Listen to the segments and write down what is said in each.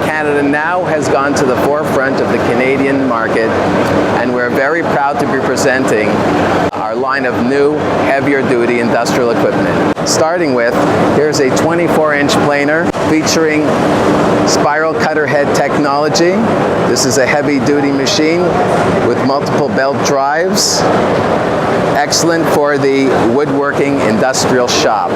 Canada now has gone to the forefront of the Canadian market, and we're very proud to be presenting our line of new, heavier duty industrial equipment. Starting with, here's a 24-inch planer featuring spiral cutter head technology. This is a heavy duty machine with multiple belt drives. Excellent for the woodworking industrial shop.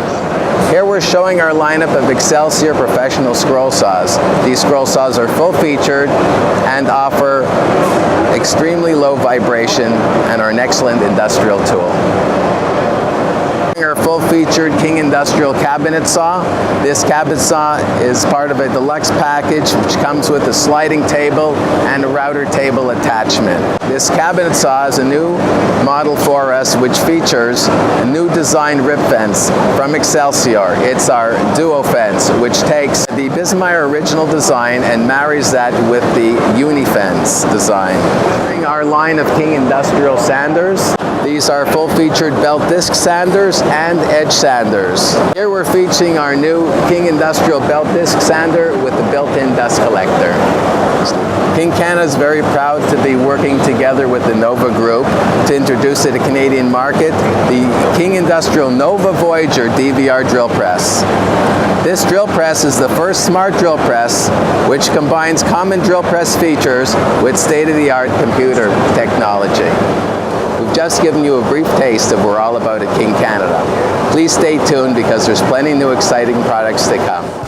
Here we're showing our lineup of Excelsior professional scroll saws. These scroll saws are full-featured and offer extremely low vibration and are an excellent industrial tool. Our full-featured King Industrial cabinet saw. This cabinet saw is part of a deluxe package which comes with a sliding table and a router table attachment. This cabinet saw is a new model for us which features a new design rip fence from Excelsior. It's our duo fence, which takes the Bismeyer original design and marries that with the Unifence design. Our line of King Industrial sanders. These are full-featured belt disc sanders and edge sanders. Here we're featuring our new King Industrial belt disc sander with the built-in dust collector. King Canada is very proud to be working together with the Nova Group to introduce to the Canadian market the King Industrial Nova Voyager DVR drill press. This drill press is the first smart drill press which combines common drill press features with state-of-the-art computer technology. We've just given you a brief taste of what we're all about at King Canada. Please stay tuned because there's plenty new exciting products to come.